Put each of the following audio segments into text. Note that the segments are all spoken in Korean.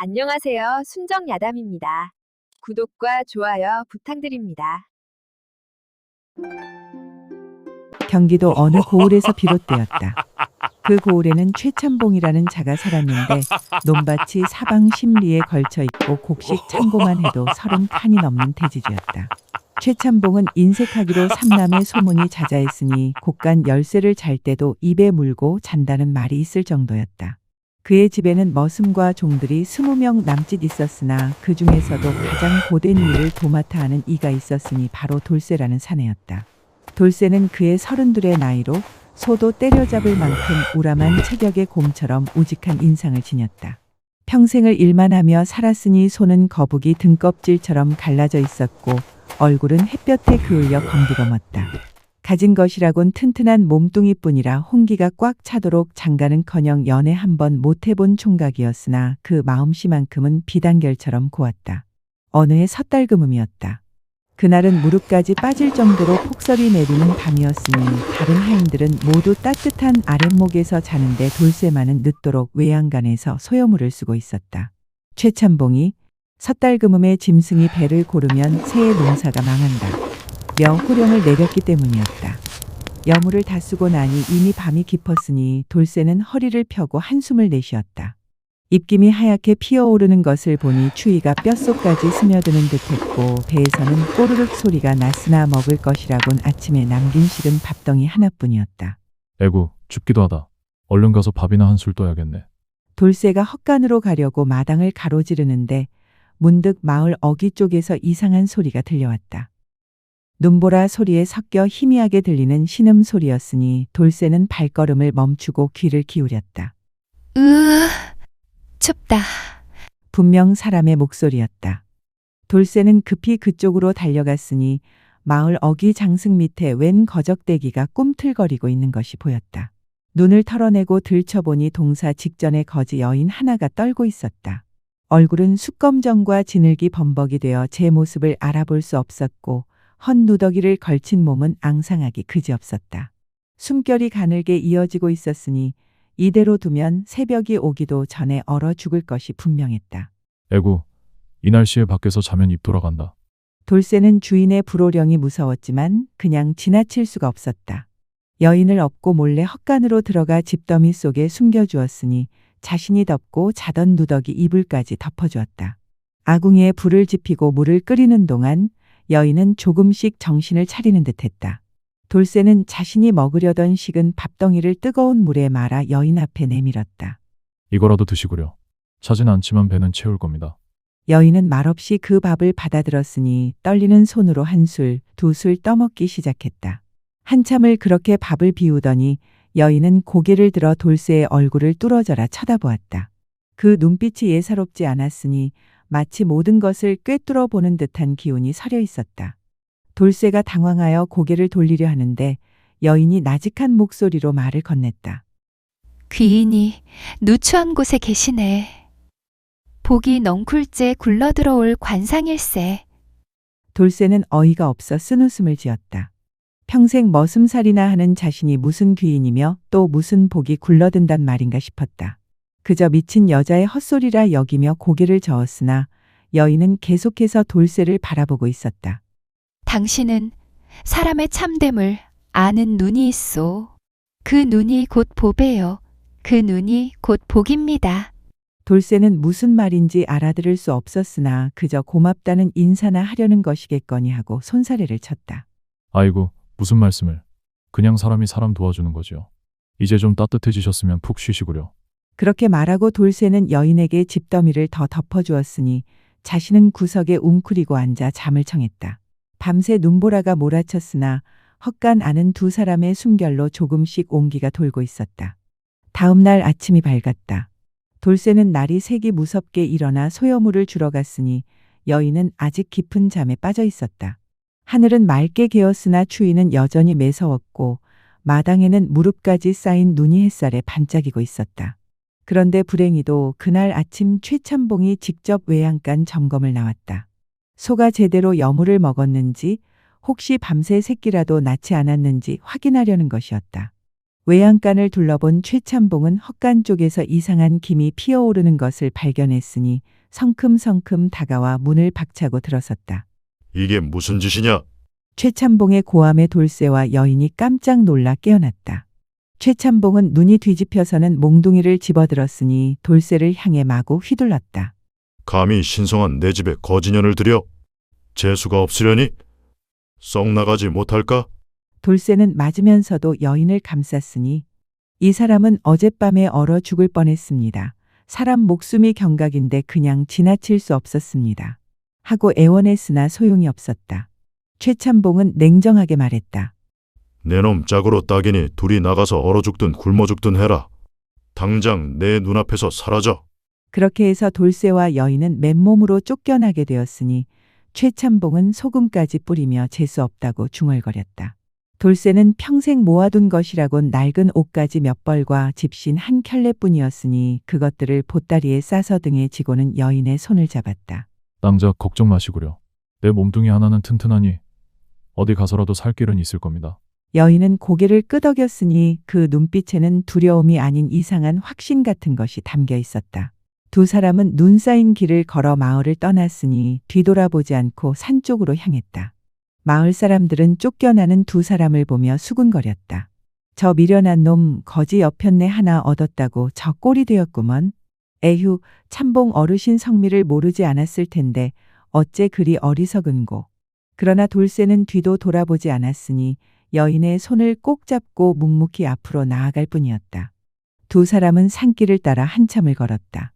안녕하세요. 순정야담입니다. 구독과 좋아요 부탁드립니다. 경기도 어느 고을에서 비롯되었다. 그 고을에는 최참봉이라는 자가 살았는데 논밭이 사방 십리에 걸쳐 있고 곡식 창고만 해도 30칸이 넘는 대지주였다. 최참봉은 인색하기로 삼남의 소문이 자자했으니 곳간 열쇠를 잘 때도 입에 물고 잔다는 말이 있을 정도였다. 그의 집에는 머슴과 종들이 20명 남짓 있었으나 그 중에서도 가장 고된 일을 도맡아 하는 이가 있었으니 바로 돌쇠라는 사내였다. 돌쇠는 그의 32의 나이로 소도 때려잡을 만큼 우람한 체격의 곰처럼 우직한 인상을 지녔다. 평생을 일만 하며 살았으니 손은 거북이 등껍질처럼 갈라져 있었고 얼굴은 햇볕에 그을려 검디검었다. 가진 것이라곤 튼튼한 몸뚱이뿐이라 홍기가 꽉 차도록 장가는커녕 연애 한 번 못 해본 총각이었으나 그 마음씨만큼은 비단결처럼 고왔다. 어느 해 섣달금음이었다. 그날은 무릎까지 빠질 정도로 폭설이 내리는 밤이었으니 다른 하인들은 모두 따뜻한 아랫목에서 자는데 돌쇠만은 늦도록 외양간에서 소여물을 쓰고 있었다. 최참봉이 섣달금음에 짐승이 배를 고르면 새의 농사가 망한다. 며 호령을 내렸기 때문이었다. 여물을 다 쓰고 나니 이미 밤이 깊었으니 돌쇠는 허리를 펴고 한숨을 내쉬었다. 입김이 하얗게 피어오르는 것을 보니 추위가 뼛속까지 스며드는 듯했고 배에서는 꼬르륵 소리가 났으나 먹을 것이라곤 아침에 남긴 식은 밥덩이 하나뿐이었다. 에구, 춥기도 하다. 얼른 가서 밥이나 한술 떠야겠네. 돌쇠가 헛간으로 가려고 마당을 가로지르는데 문득 마을 어귀 쪽에서 이상한 소리가 들려왔다. 눈보라 소리에 섞여 희미하게 들리는 신음소리였으니 돌쇠는 발걸음을 멈추고 귀를 기울였다. 춥다. 분명 사람의 목소리였다. 돌쇠는 급히 그쪽으로 달려갔으니 마을 어귀 장승 밑에 웬 거적대기가 꿈틀거리고 있는 것이 보였다. 눈을 털어내고 들춰보니 동사 직전에 거지 여인 하나가 떨고 있었다. 얼굴은 숯검정과 진흙이 범벅이 되어 제 모습을 알아볼 수 없었고 헌 누더기를 걸친 몸은 앙상하기 그지없었다. 숨결이 가늘게 이어지고 있었으니 이대로 두면 새벽이 오기도 전에 얼어 죽을 것이 분명했다. 에구, 이 날씨에 밖에서 자면 입 돌아간다. 돌쇠는 주인의 불호령이 무서웠지만 그냥 지나칠 수가 없었다. 여인을 업고 몰래 헛간으로 들어가 집더미 속에 숨겨주었으니 자신이 덮고 자던 누더기 이불까지 덮어주었다. 아궁이에 불을 지피고 물을 끓이는 동안 여인은 조금씩 정신을 차리는 듯했다. 돌쇠는 자신이 먹으려던 식은 밥덩이를 뜨거운 물에 말아 여인 앞에 내밀었다. 이거라도 드시구려. 차진 않지만 배는 채울 겁니다. 여인은 말없이 그 밥을 받아들었으니 떨리는 손으로 한 술, 두 술 떠먹기 시작했다. 한참을 그렇게 밥을 비우더니 여인은 고개를 들어 돌쇠의 얼굴을 뚫어져라 쳐다보았다. 그 눈빛이 예사롭지 않았으니 마치 모든 것을 꿰뚫어 보는 듯한 기운이 서려 있었다. 돌쇠가 당황하여 고개를 돌리려 하는데 여인이 나직한 목소리로 말을 건넸다. 귀인이 누추한 곳에 계시네. 복이 넝쿨째 굴러들어올 관상일세. 돌쇠는 어이가 없어 쓴웃음을 지었다. 평생 머슴살이나 하는 자신이 무슨 귀인이며 또 무슨 복이 굴러든단 말인가 싶었다. 그저 미친 여자의 헛소리라 여기며 고개를 저었으나 여인은 계속해서 돌쇠를 바라보고 있었다. 당신은 사람의 참됨을 아는 눈이 있소. 그 눈이 곧 보배요. 그 눈이 곧 복입니다. 돌쇠는 무슨 말인지 알아들을 수 없었으나 그저 고맙다는 인사나 하려는 것이겠거니 하고 손사래를 쳤다. 아이고, 무슨 말씀을. 그냥 사람이 사람 도와주는 거지요. 이제 좀 따뜻해지셨으면 푹 쉬시구려. 그렇게 말하고 돌쇠는 여인에게 집더미를 더 덮어주었으니 자신은 구석에 웅크리고 앉아 잠을 청했다. 밤새 눈보라가 몰아쳤으나 헛간 안은 두 사람의 숨결로 조금씩 온기가 돌고 있었다. 다음 날 아침이 밝았다. 돌쇠는 날이 새기 무섭게 일어나 소여물을 주러 갔으니 여인은 아직 깊은 잠에 빠져 있었다. 하늘은 맑게 개었으나 추위는 여전히 매서웠고 마당에는 무릎까지 쌓인 눈이 햇살에 반짝이고 있었다. 그런데 불행히도 그날 아침 최참봉이 직접 외양간 점검을 나왔다. 소가 제대로 여물을 먹었는지 혹시 밤새 새끼라도 낳지 않았는지 확인하려는 것이었다. 외양간을 둘러본 최참봉은 헛간 쪽에서 이상한 김이 피어오르는 것을 발견했으니 성큼성큼 다가와 문을 박차고 들어섰다. 이게 무슨 짓이냐? 최참봉의 고함에 돌쇠와 여인이 깜짝 놀라 깨어났다. 최참봉은 눈이 뒤집혀서는 몽둥이를 집어들었으니 돌쇠를 향해 마구 휘둘렀다. 감히 신성한 내 집에 거지년을 들여? 재수가 없으려니? 썩 나가지 못할까? 돌쇠는 맞으면서도 여인을 감쌌으니 이 사람은 어젯밤에 얼어 죽을 뻔했습니다. 사람 목숨이 경각인데 그냥 지나칠 수 없었습니다. 하고 애원했으나 소용이 없었다. 최참봉은 냉정하게 말했다. 내놈 짝으로 딱이니 둘이 나가서 얼어 죽든 굶어 죽든 해라. 당장 내 눈앞에서 사라져. 그렇게 해서 돌쇠와 여인은 맨몸으로 쫓겨나게 되었으니 최참봉은 소금까지 뿌리며 재수 없다고 중얼거렸다. 돌쇠는 평생 모아둔 것이라곤 낡은 옷가지 몇 벌과 집신 한 켤레뿐이었으니 그것들을 보따리에 싸서 등에 지고는 여인의 손을 잡았다. 낭자 걱정 마시구려. 내 몸뚱이 하나는 튼튼하니 어디 가서라도 살 길은 있을 겁니다. 여인은 고개를 끄덕였으니 그 눈빛에는 두려움이 아닌 이상한 확신 같은 것이 담겨 있었다. 두 사람은 눈 쌓인 길을 걸어 마을을 떠났으니 뒤돌아보지 않고 산 쪽으로 향했다. 마을 사람들은 쫓겨나는 두 사람을 보며 수군거렸다. 저 미련한 놈 거지 여편네 하나 얻었다고 저 꼴이 되었구먼. 에휴, 참봉 어르신 성미를 모르지 않았을 텐데 어째 그리 어리석은고. 그러나 돌쇠는 뒤도 돌아보지 않았으니 여인의 손을 꼭 잡고 묵묵히 앞으로 나아갈 뿐이었다. 두 사람은 산길을 따라 한참을 걸었다.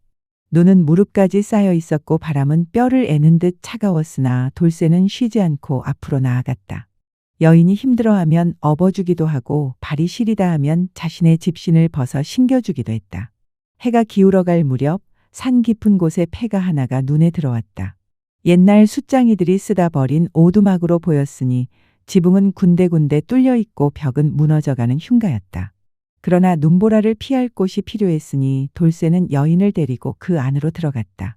눈은 무릎까지 쌓여 있었고 바람은 뼈를 애는 듯 차가웠으나 돌쇠는 쉬지 않고 앞으로 나아갔다. 여인이 힘들어하면 업어주기도 하고 발이 시리다 하면 자신의 집신을 벗어 신겨주기도 했다. 해가 기울어갈 무렵 산 깊은 곳에 폐가 하나가 눈에 들어왔다. 옛날 숫장이들이 쓰다 버린 오두막으로 보였으니 지붕은 군데군데 뚫려 있고 벽은 무너져가는 흉가였다. 그러나 눈보라를 피할 곳이 필요했으니 돌쇠는 여인을 데리고 그 안으로 들어갔다.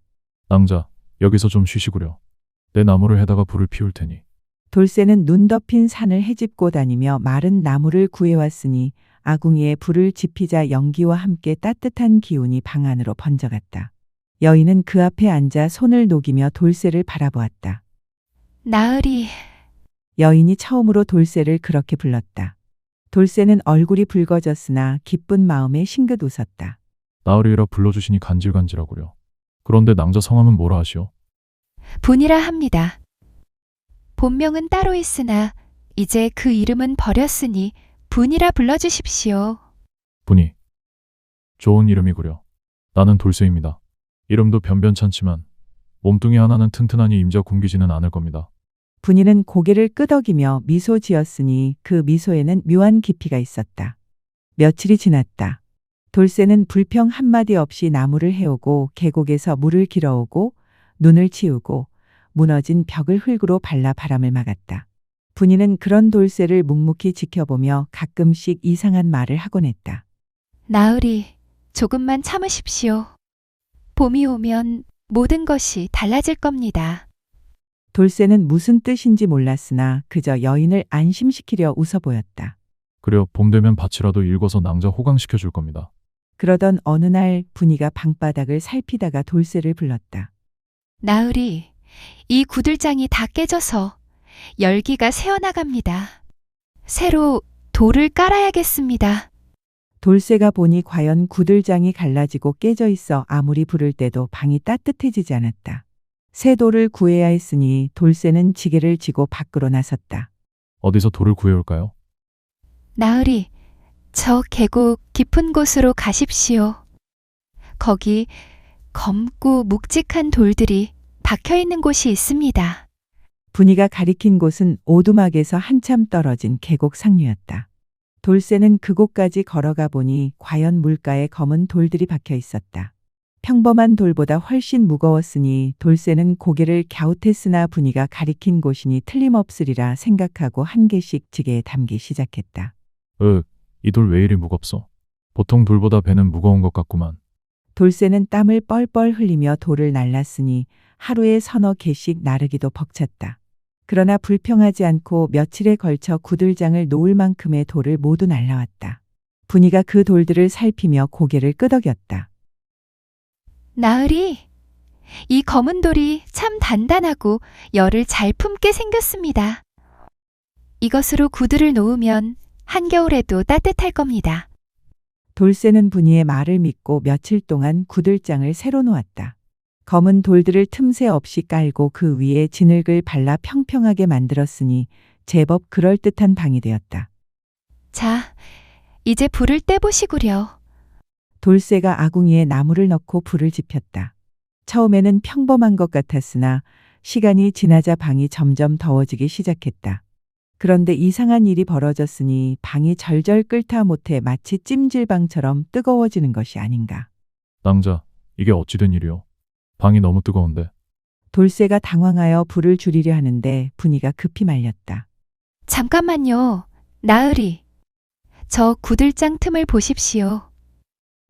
낭자, 여기서 좀 쉬시구려. 내 나무를 해다가 불을 피울 테니. 돌쇠는 눈 덮인 산을 헤집고 다니며 마른 나무를 구해왔으니 아궁이에 불을 지피자 연기와 함께 따뜻한 기운이 방 안으로 번져갔다. 여인은 그 앞에 앉아 손을 녹이며 돌쇠를 바라보았다. 나으리, 여인이 처음으로 돌쇠를 그렇게 불렀다. 돌쇠는 얼굴이 붉어졌으나 기쁜 마음에 싱긋 웃었다. 나으리라 불러주시니 간질간질하구려. 그런데 낭자 성함은 뭐라 하시오? 분이라 합니다. 본명은 따로 있으나 이제 그 이름은 버렸으니 분이라 불러주십시오. 분이. 좋은 이름이구려. 나는 돌쇠입니다. 이름도 변변찮지만 몸뚱이 하나는 튼튼하니 임자 굶기지는 않을 겁니다. 분이는 고개를 끄덕이며 미소 지었으니 그 미소에는 묘한 깊이가 있었다. 며칠이 지났다. 돌쇠는 불평 한마디 없이 나무를 해오고 계곡에서 물을 길어오고 눈을 치우고 무너진 벽을 흙으로 발라 바람을 막았다. 분이는 그런 돌쇠를 묵묵히 지켜보며 가끔씩 이상한 말을 하곤 했다. 나으리, 조금만 참으십시오. 봄이 오면 모든 것이 달라질 겁니다. 돌쇠는 무슨 뜻인지 몰랐으나 그저 여인을 안심시키려 웃어 보였다. 그려 봄 되면 밭이라도 일궈서 낭자 호강시켜 줄 겁니다. 그러던 어느 날 분이가 방바닥을 살피다가 돌쇠를 불렀다. 나으리, 이 구들장이 다 깨져서 열기가 새어나갑니다. 새로 돌을 깔아야겠습니다. 돌쇠가 보니 과연 구들장이 갈라지고 깨져 있어 아무리 부를 때도 방이 따뜻해지지 않았다. 새 돌을 구해야 했으니 돌쇠는 지게를 지고 밖으로 나섰다. 어디서 돌을 구해올까요? 나으리, 저 계곡 깊은 곳으로 가십시오. 거기 검고 묵직한 돌들이 박혀 있는 곳이 있습니다. 분이가 가리킨 곳은 오두막에서 한참 떨어진 계곡 상류였다. 돌쇠는 그곳까지 걸어가 보니 과연 물가에 검은 돌들이 박혀 있었다. 평범한 돌보다 훨씬 무거웠으니 돌쇠는 고개를 갸웃했으나 분이가 가리킨 곳이니 틀림없으리라 생각하고 한 개씩 지게에 담기 시작했다. 이 돌 왜 이리 무겁소? 보통 돌보다 배는 무거운 것 같구만. 돌쇠는 땀을 뻘뻘 흘리며 돌을 날랐으니 하루에 서너 개씩 나르기도 벅찼다. 그러나 불평하지 않고 며칠에 걸쳐 구들장을 놓을 만큼의 돌을 모두 날라왔다. 분이가 그 돌들을 살피며 고개를 끄덕였다. 나으리, 이 검은 돌이 참 단단하고 열을 잘 품게 생겼습니다. 이것으로 구두를 놓으면 한겨울에도 따뜻할 겁니다. 돌쇠는 분이의 말을 믿고 며칠 동안 구들장을 새로 놓았다. 검은 돌들을 틈새 없이 깔고 그 위에 진흙을 발라 평평하게 만들었으니 제법 그럴듯한 방이 되었다. 자, 이제 불을 떼보시구려. 돌쇠가 아궁이에 나무를 넣고 불을 지폈다. 처음에는 평범한 것 같았으나 시간이 지나자 방이 점점 더워지기 시작했다. 그런데 이상한 일이 벌어졌으니 방이 절절 끓다 못해 마치 찜질방처럼 뜨거워지는 것이 아닌가. 낭자, 이게 어찌 된 일이오? 방이 너무 뜨거운데. 돌쇠가 당황하여 불을 줄이려 하는데 분이가 급히 말렸다. 잠깐만요, 나으리. 저 구들장 틈을 보십시오.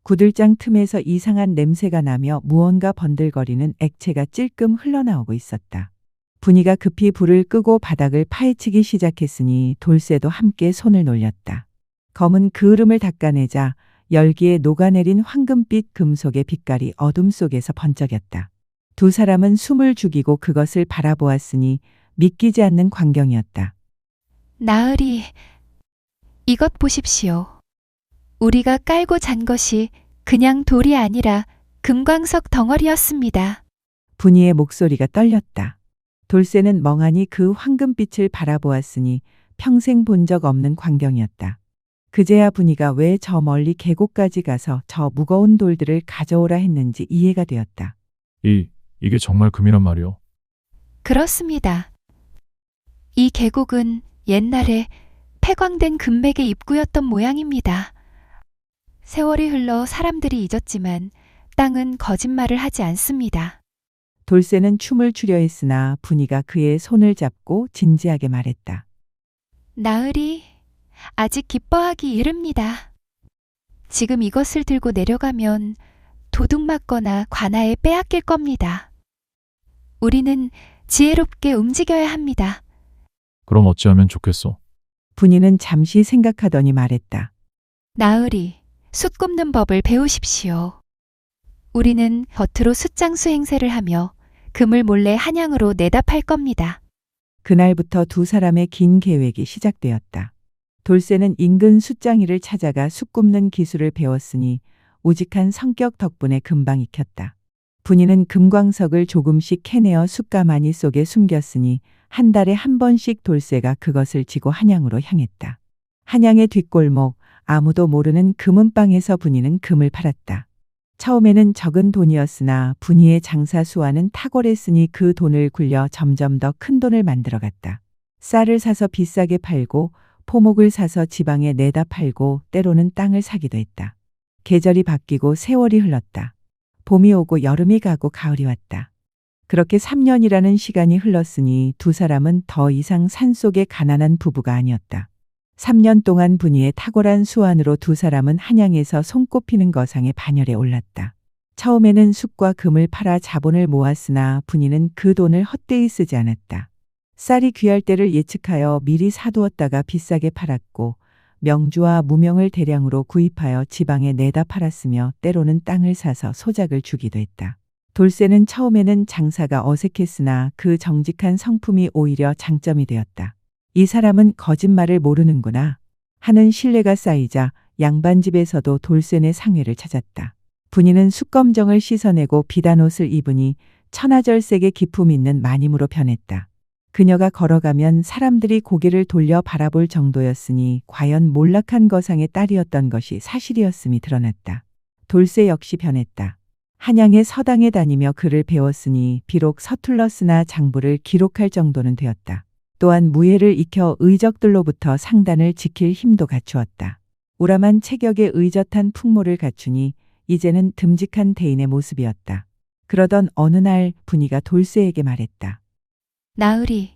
구들장 틈에서 이상한 냄새가 나며 무언가 번들거리는 액체가 찔끔 흘러나오고 있었다. 분이가 급히 불을 끄고 바닥을 파헤치기 시작했으니 돌쇠도 함께 손을 놀렸다. 검은 그을음을 닦아내자 열기에 녹아내린 황금빛 금속의 빛깔이 어둠 속에서 번쩍였다. 두 사람은 숨을 죽이고 그것을 바라보았으니 믿기지 않는 광경이었다. 나으리, 이것 보십시오. 우리가 깔고 잔 것이 그냥 돌이 아니라 금광석 덩어리였습니다. 분이의 목소리가 떨렸다. 돌쇠는 멍하니 그 황금빛을 바라보았으니 평생 본 적 없는 광경이었다. 그제야 분이가 왜 저 멀리 계곡까지 가서 저 무거운 돌들을 가져오라 했는지 이해가 되었다. 이게 정말 금이란 말이오? 그렇습니다. 이 계곡은 옛날에 폐광된 금맥의 입구였던 모양입니다. 세월이 흘러 사람들이 잊었지만 땅은 거짓말을 하지 않습니다. 돌쇠는 춤을 추려 했으나 분이가 그의 손을 잡고 진지하게 말했다. 나으리, 아직 기뻐하기 이릅니다. 지금 이것을 들고 내려가면 도둑 맞거나 관아에 빼앗길 겁니다. 우리는 지혜롭게 움직여야 합니다. 그럼 어찌하면 좋겠소? 분이는 잠시 생각하더니 말했다. 나으리, 숯 굽는 법을 배우십시오. 우리는 겉으로 숯장수 행세를 하며 금을 몰래 한양으로 내다 팔 겁니다. 그날부터 두 사람의 긴 계획이 시작되었다. 돌쇠는 인근 숯장이를 찾아가 숯 굽는 기술을 배웠으니 우직한 성격 덕분에 금방 익혔다. 분이는 금광석을 조금씩 캐내어 숯가마니 속에 숨겼으니 한 달에 한 번씩 돌쇠가 그것을 지고 한양으로 향했다. 한양의 뒷골목, 아무도 모르는 금은방에서 분이는 금을 팔았다. 처음에는 적은 돈이었으나 분이의 장사 수완은 탁월했으니 그 돈을 굴려 점점 더 큰 돈을 만들어갔다. 쌀을 사서 비싸게 팔고 포목을 사서 지방에 내다 팔고 때로는 땅을 사기도 했다. 계절이 바뀌고 세월이 흘렀다. 봄이 오고 여름이 가고 가을이 왔다. 그렇게 3년이라는 시간이 흘렀으니 두 사람은 더 이상 산속의 가난한 부부가 아니었다. 3년 동안 분이의 탁월한 수완으로 두 사람은 한양에서 손꼽히는 거상의 반열에 올랐다. 처음에는 숯과 금을 팔아 자본을 모았으나 분이는 그 돈을 헛되이 쓰지 않았다. 쌀이 귀할 때를 예측하여 미리 사두었다가 비싸게 팔았고 명주와 무명을 대량으로 구입하여 지방에 내다 팔았으며 때로는 땅을 사서 소작을 주기도 했다. 돌쇠는 처음에는 장사가 어색했으나 그 정직한 성품이 오히려 장점이 되었다. 이 사람은 거짓말을 모르는구나 하는 신뢰가 쌓이자 양반집에서도 돌쇠네 상회를 찾았다. 분이는 숯검정을 씻어내고 비단옷을 입으니 천하절색의 기품 있는 마님으로 변했다. 그녀가 걸어가면 사람들이 고개를 돌려 바라볼 정도였으니 과연 몰락한 거상의 딸이었던 것이 사실이었음이 드러났다. 돌쇠 역시 변했다. 한양의 서당에 다니며 글을 배웠으니 비록 서툴렀으나 장부를 기록할 정도는 되었다. 또한 무예를 익혀 의적들로부터 상단을 지킬 힘도 갖추었다. 우람한 체격에 의젓한 풍모를 갖추니 이제는 듬직한 대인의 모습이었다. 그러던 어느 날 분이가 돌쇠에게 말했다. 나으리,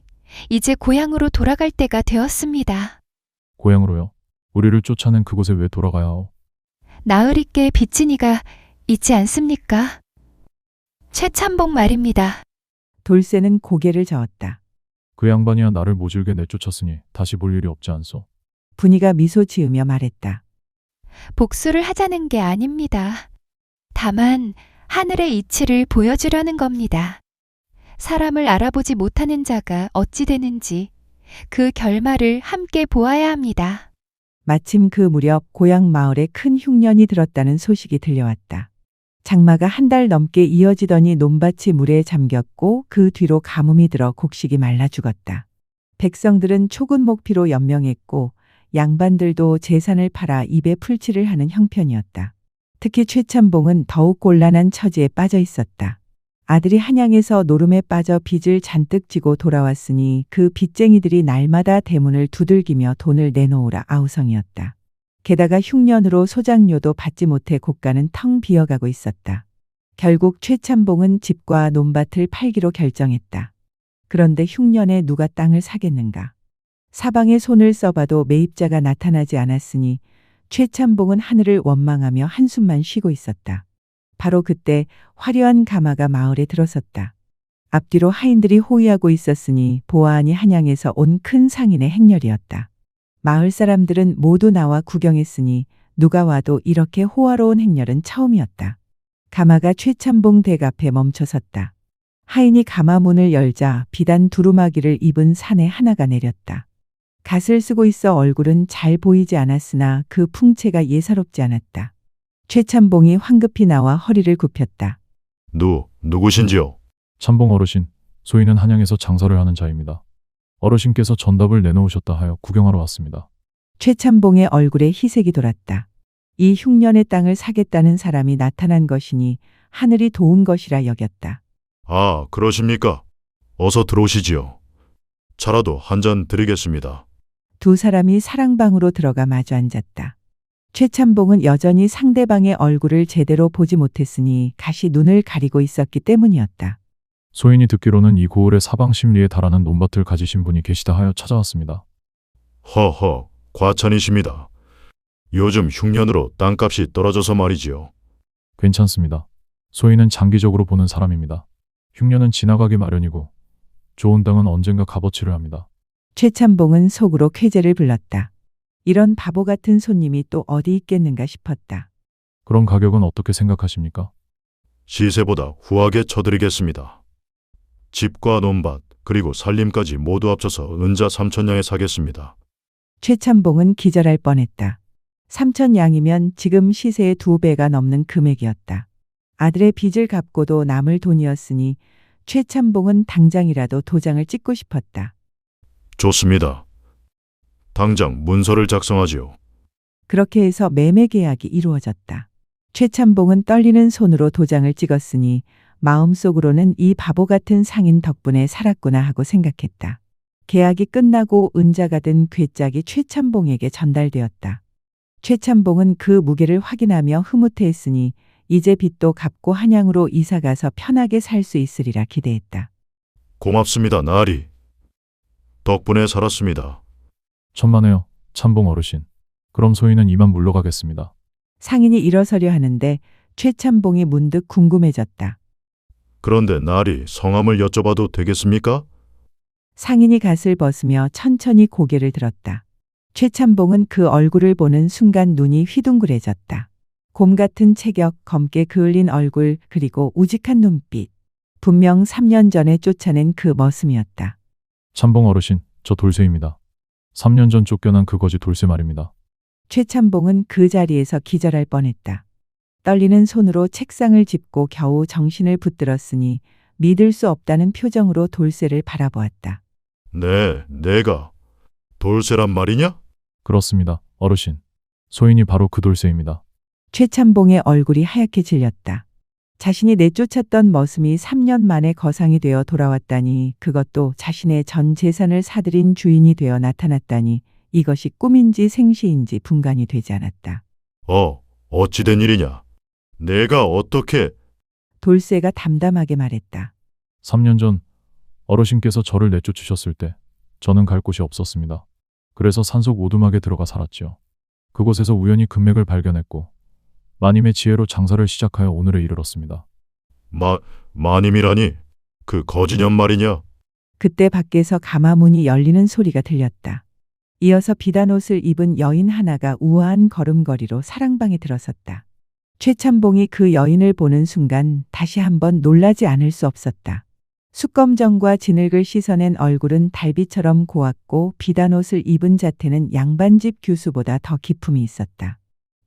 이제 고향으로 돌아갈 때가 되었습니다. 고향으로요? 우리를 쫓아낸 그곳에 왜 돌아가야 하오? 나으리께 빚진 이가 있지 않습니까? 최참봉 말입니다. 돌쇠는 고개를 저었다. 그 양반이야 나를 모질게 내쫓았으니 다시 볼 일이 없지 않소? 분이가 미소 지으며 말했다. 복수를 하자는 게 아닙니다. 다만 하늘의 이치를 보여주려는 겁니다. 사람을 알아보지 못하는 자가 어찌 되는지 그 결말을 함께 보아야 합니다. 마침 그 무렵 고향 마을에 큰 흉년이 들었다는 소식이 들려왔다. 장마가 한 달 넘게 이어지더니 논밭이 물에 잠겼고 그 뒤로 가뭄이 들어 곡식이 말라 죽었다. 백성들은 초군 목피로 연명했고 양반들도 재산을 팔아 입에 풀칠을 하는 형편이었다. 특히 최참봉은 더욱 곤란한 처지에 빠져 있었다. 아들이 한양에서 노름에 빠져 빚을 잔뜩 지고 돌아왔으니 그 빚쟁이들이 날마다 대문을 두들기며 돈을 내놓으라 아우성이었다. 게다가 흉년으로 소장료도 받지 못해 고가는 텅 비어가고 있었다. 결국 최참봉은 집과 논밭을 팔기로 결정했다. 그런데 흉년에 누가 땅을 사겠는가? 사방에 손을 써봐도 매입자가 나타나지 않았으니 최참봉은 하늘을 원망하며 한숨만 쉬고 있었다. 바로 그때 화려한 가마가 마을에 들어섰다. 앞뒤로 하인들이 호위하고 있었으니 보아하니 한양에서 온 큰 상인의 행렬이었다. 마을 사람들은 모두 나와 구경했으니 누가 와도 이렇게 호화로운 행렬은 처음이었다. 가마가 최참봉 댁 앞에 멈춰섰다. 하인이 가마 문을 열자 비단 두루마기를 입은 사내 하나가 내렸다. 갓을 쓰고 있어 얼굴은 잘 보이지 않았으나 그 풍채가 예사롭지 않았다. 최참봉이 황급히 나와 허리를 굽혔다. 누구신지요? 참봉 어르신, 소인은 한양에서 장사를 하는 자입니다. 어르신께서 전답을 내놓으셨다 하여 구경하러 왔습니다. 최참봉의 얼굴에 희색이 돌았다. 이 흉년의 땅을 사겠다는 사람이 나타난 것이니 하늘이 도운 것이라 여겼다. 아, 그러십니까? 어서 들어오시지요. 차라도 한 잔 드리겠습니다. 두 사람이 사랑방으로 들어가 마주 앉았다. 최참봉은 여전히 상대방의 얼굴을 제대로 보지 못했으니 가시 눈을 가리고 있었기 때문이었다. 소인이 듣기로는 이 고을에 사방심리에 달하는 논밭을 가지신 분이 계시다 하여 찾아왔습니다. 허허, 과찬이십니다. 요즘 흉년으로 땅값이 떨어져서 말이지요. 괜찮습니다. 소인은 장기적으로 보는 사람입니다. 흉년은 지나가기 마련이고 좋은 땅은 언젠가 값어치를 합니다. 최참봉은 속으로 쾌재를 불렀다. 이런 바보 같은 손님이 또 어디 있겠는가 싶었다. 그런 가격은 어떻게 생각하십니까? 시세보다 후하게 쳐드리겠습니다. 집과 논밭 그리고 살림까지 모두 합쳐서 은자 3,000냥에 사겠습니다. 최참봉은 기절할 뻔했다. 3,000냥이면 지금 시세의 2배가 넘는 금액이었다. 아들의 빚을 갚고도 남을 돈이었으니 최참봉은 당장이라도 도장을 찍고 싶었다. 좋습니다. 당장 문서를 작성하지요. 그렇게 해서 매매 계약이 이루어졌다. 최참봉은 떨리는 손으로 도장을 찍었으니 마음속으로는 이 바보 같은 상인 덕분에 살았구나 하고 생각했다. 계약이 끝나고 은자가 든 괴짝이 최참봉에게 전달되었다. 최참봉은 그 무게를 확인하며 흐뭇해했으니 이제 빚도 갚고 한양으로 이사가서 편하게 살 수 있으리라 기대했다. 고맙습니다, 나으리. 덕분에 살았습니다. 천만에요, 참봉 어르신. 그럼 소인은 이만 물러가겠습니다. 상인이 일어서려 하는데 최참봉이 문득 궁금해졌다. 그런데 나으리 성함을 여쭤봐도 되겠습니까? 상인이 갓을 벗으며 천천히 고개를 들었다. 최참봉은 그 얼굴을 보는 순간 눈이 휘둥그레졌다. 곰 같은 체격, 검게 그을린 얼굴, 그리고 우직한 눈빛. 분명 3년 전에 쫓아낸 그 머슴이었다. 참봉 어르신, 저 돌쇠입니다. 3년 전 쫓겨난 그 거지 돌쇠 말입니다. 최참봉은 그 자리에서 기절할 뻔했다. 떨리는 손으로 책상을 짚고 겨우 정신을 붙들었으니 믿을 수 없다는 표정으로 돌쇠를 바라보았다. 네, 내가 돌쇠란 말이냐? 그렇습니다, 어르신. 소인이 바로 그 돌쇠입니다. 최참봉의 얼굴이 하얗게 질렸다. 자신이 내쫓았던 머슴이 3년 만에 거상이 되어 돌아왔다니, 그것도 자신의 전 재산을 사들인 주인이 되어 나타났다니, 이것이 꿈인지 생시인지 분간이 되지 않았다. 어찌 된 일이냐? 내가 어떻게... 돌쇠가 담담하게 말했다. 3년 전 어르신께서 저를 내쫓으셨을 때 저는 갈 곳이 없었습니다. 그래서 산속 오두막에 들어가 살았지요. 그곳에서 우연히 금맥을 발견했고 마님의 지혜로 장사를 시작하여 오늘에 이르렀습니다. 마님이라니? 그 거지년 말이냐? 그때 밖에서 가마문이 열리는 소리가 들렸다. 이어서 비단 옷을 입은 여인 하나가 우아한 걸음걸이로 사랑방에 들어섰다. 최참봉이 그 여인을 보는 순간 다시 한번 놀라지 않을 수 없었다. 숙검정과 진흙을 씻어낸 얼굴은 달빛처럼 고왔고 비단 옷을 입은 자태는 양반집 교수보다 더 기품이 있었다.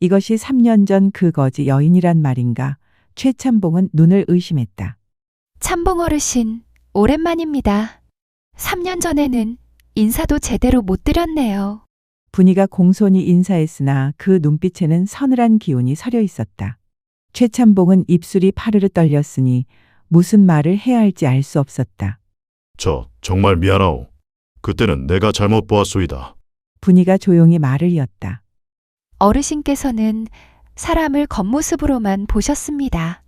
이것이 3년 전 그 거지 여인이란 말인가? 최참봉은 눈을 의심했다. 참봉 어르신, 오랜만입니다. 3년 전에는 인사도 제대로 못 드렸네요. 분이가 공손히 인사했으나 그 눈빛에는 서늘한 기운이 서려 있었다. 최참봉은 입술이 파르르 떨렸으니 무슨 말을 해야 할지 알 수 없었다. 저 정말 미안하오. 그때는 내가 잘못 보았소이다. 분이가 조용히 말을 이었다. 어르신께서는 사람을 겉모습으로만 보셨습니다.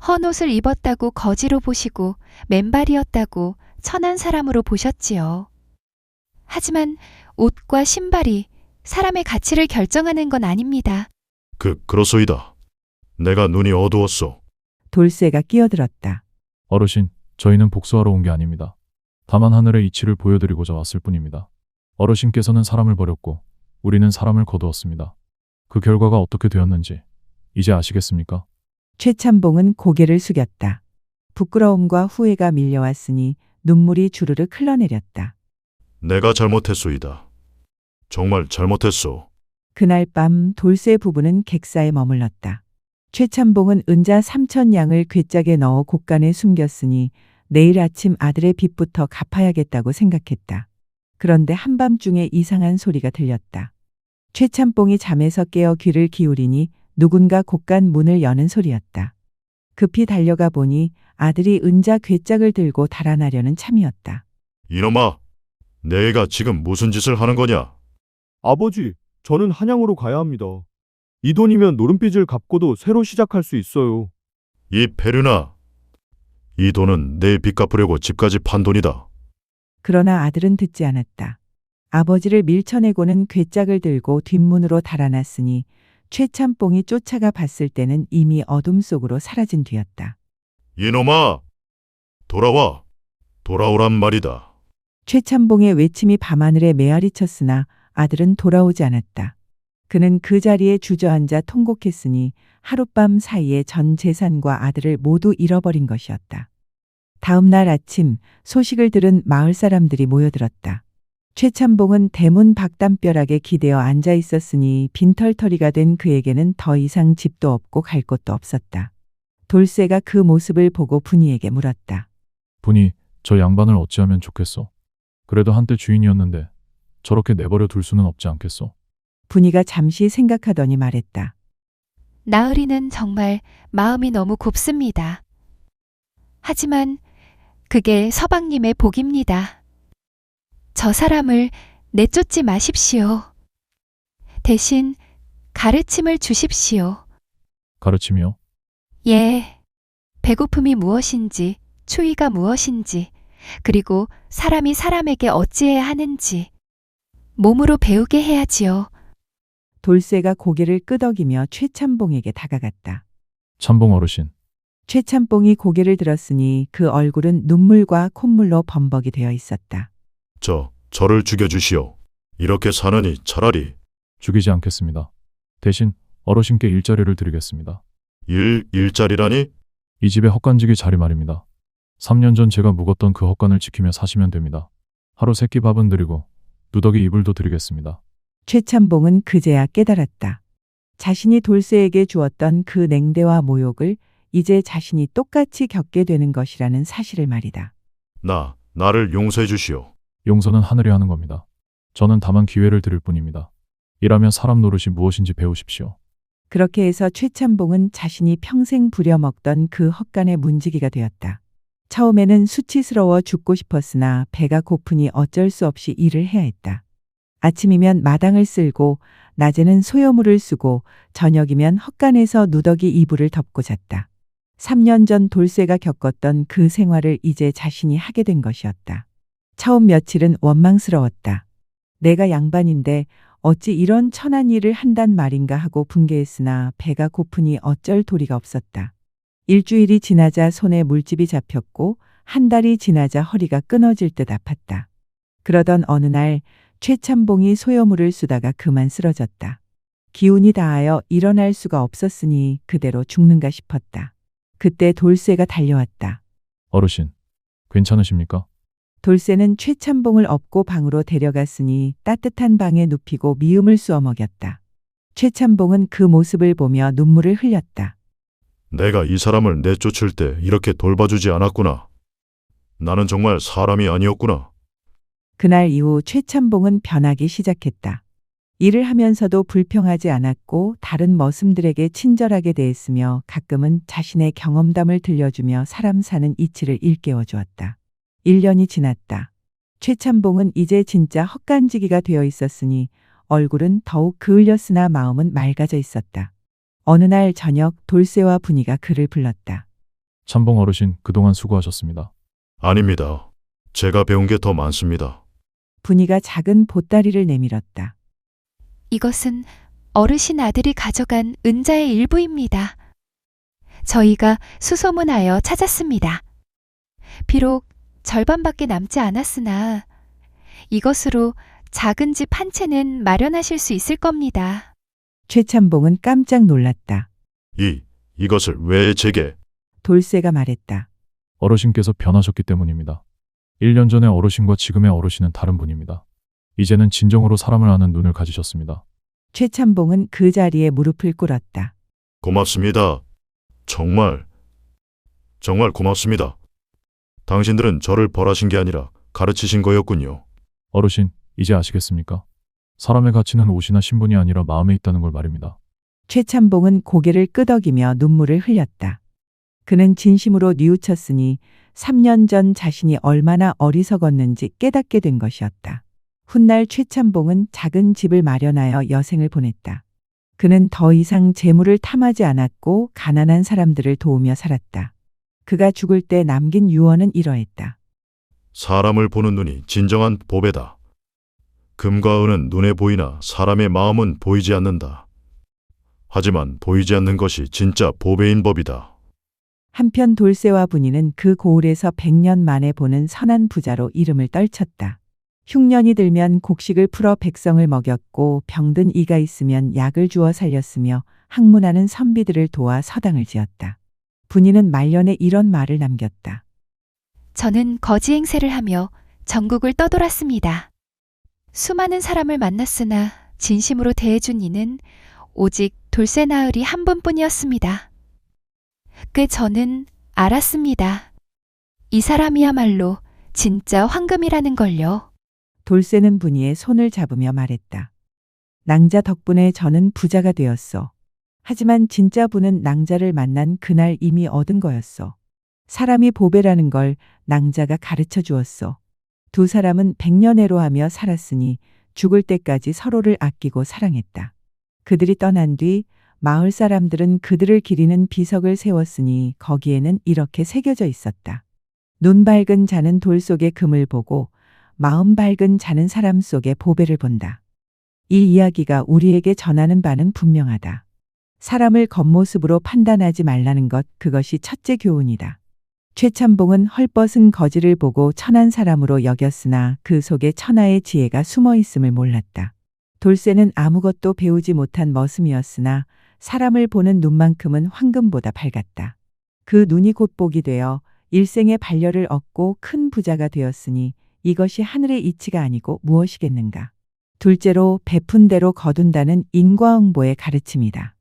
헌옷을 입었다고 거지로 보시고 맨발이었다고 천한 사람으로 보셨지요. 하지만 옷과 신발이 사람의 가치를 결정하는 건 아닙니다. 그렇소이다. 내가 눈이 어두웠소. 돌쇠가 끼어들었다. 어르신, 저희는 복수하러 온 게 아닙니다. 다만 하늘의 이치를 보여드리고자 왔을 뿐입니다. 어르신께서는 사람을 버렸고 우리는 사람을 거두었습니다. 그 결과가 어떻게 되었는지 이제 아시겠습니까? 최참봉은 고개를 숙였다. 부끄러움과 후회가 밀려왔으니 눈물이 주르르 흘러내렸다. 내가 잘못했소이다. 정말 잘못했소. 그날 밤 돌쇠 부부는 객사에 머물렀다. 최참봉은 은자 3,000양을 괴짝에 넣어 곳간에 숨겼으니 내일 아침 아들의 빚부터 갚아야겠다고 생각했다. 그런데 한밤중에 이상한 소리가 들렸다. 최참봉이 잠에서 깨어 귀를 기울이니 누군가 곳간 문을 여는 소리였다. 급히 달려가 보니 아들이 은자 괴짝을 들고 달아나려는 참이었다. 이놈아, 내 애가 지금 무슨 짓을 하는 거냐? 아버지, 저는 한양으로 가야 합니다. 이 돈이면 노름빚을 갚고도 새로 시작할 수 있어요. 이 페르나, 이 돈은 내 빚 갚으려고 집까지 판 돈이다. 그러나 아들은 듣지 않았다. 아버지를 밀쳐내고는 괴짝을 들고 뒷문으로 달아났으니 최참봉이 쫓아가 봤을 때는 이미 어둠 속으로 사라진 뒤였다. 이놈아, 돌아와. 돌아오란 말이다. 최참봉의 외침이 밤하늘에 메아리쳤으나 아들은 돌아오지 않았다. 그는 그 자리에 주저앉아 통곡했으니 하룻밤 사이에 전 재산과 아들을 모두 잃어버린 것이었다. 다음 날 아침 소식을 들은 마을 사람들이 모여들었다. 최참봉은 대문 박담벼락에 기대어 앉아 있었으니 빈털터리가 된 그에게는 더 이상 집도 없고 갈 곳도 없었다. 돌쇠가 그 모습을 보고 분이에게 물었다. 분이, 저 양반을 어찌하면 좋겠소? 그래도 한때 주인이었는데 저렇게 내버려 둘 수는 없지 않겠소? 분이가 잠시 생각하더니 말했다. 나으리는 정말 마음이 너무 곱습니다. 하지만 그게 서방님의 복입니다. 저 사람을 내쫓지 마십시오. 대신 가르침을 주십시오. 가르침이요? 예, 배고픔이 무엇인지, 추위가 무엇인지, 그리고 사람이 사람에게 어찌해야 하는지 몸으로 배우게 해야지요. 돌쇠가 고개를 끄덕이며 최참봉에게 다가갔다. 참봉 어르신, 최참봉이 고개를 들었으니 그 얼굴은 눈물과 콧물로 범벅이 되어 있었다. 저를 죽여주시오. 이렇게 사느니 차라리. 죽이지 않겠습니다. 대신 어르신께 일자리를 드리겠습니다. 일자리라니? 이 집의 헛간지기 자리 말입니다. 3년 전 제가 묵었던 그 헛간을 지키며 사시면 됩니다. 하루 세끼 밥은 드리고 누더기 이불도 드리겠습니다. 최참봉은 그제야 깨달았다. 자신이 돌쇠에게 주었던 그 냉대와 모욕을 이제 자신이 똑같이 겪게 되는 것이라는 사실을 말이다. 나를 용서해 주시오. 용서는 하늘이 하는 겁니다. 저는 다만 기회를 드릴 뿐입니다. 일하면 사람 노릇이 무엇인지 배우십시오. 그렇게 해서 최참봉은 자신이 평생 부려먹던 그 헛간의 문지기가 되었다. 처음에는 수치스러워 죽고 싶었으나 배가 고프니 어쩔 수 없이 일을 해야 했다. 아침이면 마당을 쓸고 낮에는 소여물을 쓰고 저녁이면 헛간에서 누더기 이불을 덮고 잤다. 3년 전 돌쇠가 겪었던 그 생활을 이제 자신이 하게 된 것이었다. 처음 며칠은 원망스러웠다. 내가 양반인데 어찌 이런 천한 일을 한단 말인가 하고 분개했으나 배가 고프니 어쩔 도리가 없었다. 일주일이 지나자 손에 물집이 잡혔고 한 달이 지나자 허리가 끊어질 듯 아팠다. 그러던 어느 날 최참봉이 소여물을 쑤다가 그만 쓰러졌다. 기운이 다하여 일어날 수가 없었으니 그대로 죽는가 싶었다. 그때 돌쇠가 달려왔다. 어르신, 괜찮으십니까? 돌쇠는 최참봉을 업고 방으로 데려갔으니 따뜻한 방에 눕히고 미음을 쑤어 먹였다. 최참봉은 그 모습을 보며 눈물을 흘렸다. 내가 이 사람을 내쫓을 때 이렇게 돌봐주지 않았구나. 나는 정말 사람이 아니었구나. 그날 이후 최참봉은 변하기 시작했다. 일을 하면서도 불평하지 않았고 다른 머슴들에게 친절하게 대했으며 가끔은 자신의 경험담을 들려주며 사람 사는 이치를 일깨워 주었다. 1년이 지났다. 최참봉은 이제 진짜 헛간지기가 되어 있었으니 얼굴은 더욱 그을렸으나 마음은 맑아져 있었다. 어느 날 저녁 돌쇠와 분이가 그를 불렀다. 참봉 어르신, 그동안 수고하셨습니다. 아닙니다. 제가 배운 게 더 많습니다. 분이가 작은 보따리를 내밀었다. 이것은 어르신 아들이 가져간 은자의 일부입니다. 저희가 수소문하여 찾았습니다. 비록 절반밖에 남지 않았으나 이것으로 작은 집 한 채는 마련하실 수 있을 겁니다. 최참봉은 깜짝 놀랐다. 이것을 왜 제게? 돌쇠가 말했다. 어르신께서 변하셨기 때문입니다. 1년 전의 어르신과 지금의 어르신은 다른 분입니다. 이제는 진정으로 사람을 아는 눈을 가지셨습니다. 최참봉은 그 자리에 무릎을 꿇었다. 고맙습니다. 정말 고맙습니다. 당신들은 저를 벌하신 게 아니라 가르치신 거였군요. 어르신, 이제 아시겠습니까? 사람의 가치는 옷이나 신분이 아니라 마음에 있다는 걸 말입니다. 최참봉은 고개를 끄덕이며 눈물을 흘렸다. 그는 진심으로 뉘우쳤으니 3년 전 자신이 얼마나 어리석었는지 깨닫게 된 것이었다. 훗날 최참봉은 작은 집을 마련하여 여생을 보냈다. 그는 더 이상 재물을 탐하지 않았고 가난한 사람들을 도우며 살았다. 그가 죽을 때 남긴 유언은 이러했다. 사람을 보는 눈이 진정한 보배다. 금과 은은 눈에 보이나 사람의 마음은 보이지 않는다. 하지만 보이지 않는 것이 진짜 보배인 법이다. 한편 돌쇠와 분이는 그 고을에서 100년 만에 보는 선한 부자로 이름을 떨쳤다. 흉년이 들면 곡식을 풀어 백성을 먹였고 병든 이가 있으면 약을 주어 살렸으며 학문하는 선비들을 도와 서당을 지었다. 분이는 말년에 이런 말을 남겼다. 저는 거지 행세를 하며 전국을 떠돌았습니다. 수많은 사람을 만났으나 진심으로 대해준 이는 오직 돌쇠 나으리 한 분뿐이었습니다. 그 저는 알았습니다. 이 사람이야말로 진짜 황금이라는 걸요. 돌쇠는 분이의 손을 잡으며 말했다. 낭자 덕분에 저는 부자가 되었소. 하지만 진짜 부는 낭자를 만난 그날 이미 얻은 거였소. 사람이 보배라는 걸 낭자가 가르쳐 주었소. 두 사람은 100년애로하며 살았으니 죽을 때까지 서로를 아끼고 사랑했다. 그들이 떠난 뒤 마을 사람들은 그들을 기리는 비석을 세웠으니 거기에는 이렇게 새겨져 있었다. 눈 밝은 자는 돌 속의 금을 보고 마음 밝은 자는 사람 속의 보배를 본다. 이 이야기가 우리에게 전하는 바는 분명하다. 사람을 겉모습으로 판단하지 말라는 것, 그것이 첫째 교훈이다. 최참봉은 헐벗은 거지를 보고 천한 사람으로 여겼으나 그 속에 천하의 지혜가 숨어 있음을 몰랐다. 돌쇠는 아무것도 배우지 못한 머슴이었으나 사람을 보는 눈만큼은 황금보다 밝았다. 그 눈이 곧 복이 되어 일생의 반려를 얻고 큰 부자가 되었으니 이것이 하늘의 이치가 아니고 무엇이겠는가. 둘째로 베푼 대로 거둔다는 인과응보의 가르침이다.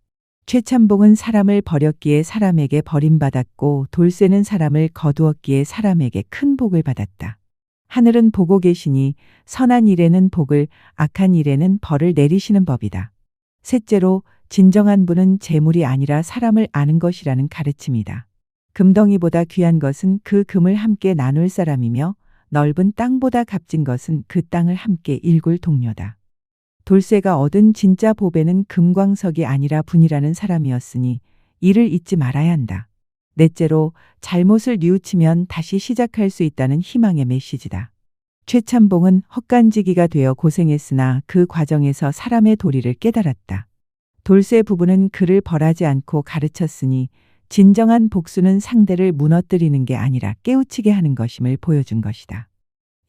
최참봉은 사람을 버렸기에 사람에게 버림받았고 돌쇠는 사람을 거두었기에 사람에게 큰 복을 받았다. 하늘은 보고 계시니 선한 일에는 복을, 악한 일에는 벌을 내리시는 법이다. 셋째로 진정한 분은 재물이 아니라 사람을 아는 것이라는 가르침이다. 금덩이보다 귀한 것은 그 금을 함께 나눌 사람이며 넓은 땅보다 값진 것은 그 땅을 함께 일굴 동료다. 돌쇠가 얻은 진짜 보배는 금광석이 아니라 분이라는 사람이었으니 이를 잊지 말아야 한다. 넷째로 잘못을 뉘우치면 다시 시작할 수 있다는 희망의 메시지다. 최참봉은 헛간지기가 되어 고생했으나 그 과정에서 사람의 도리를 깨달았다. 돌쇠 부부는 그를 벌하지 않고 가르쳤으니 진정한 복수는 상대를 무너뜨리는 게 아니라 깨우치게 하는 것임을 보여준 것이다.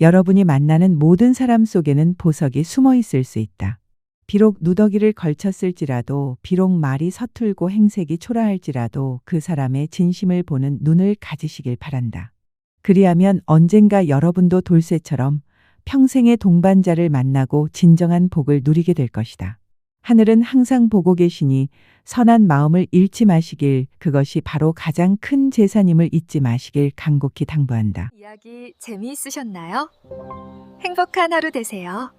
여러분이 만나는 모든 사람 속에는 보석이 숨어 있을 수 있다. 비록 누더기를 걸쳤을지라도, 비록 말이 서툴고 행색이 초라할지라도 그 사람의 진심을 보는 눈을 가지시길 바란다. 그리하면 언젠가 여러분도 돌쇠처럼 평생의 동반자를 만나고 진정한 복을 누리게 될 것이다. 하늘은 항상 보고 계시니 선한 마음을 잃지 마시길, 그것이 바로 가장 큰 재산임을 잊지 마시길 간곡히 당부한다. 이야기 재미있으셨나요? 행복한 하루 되세요.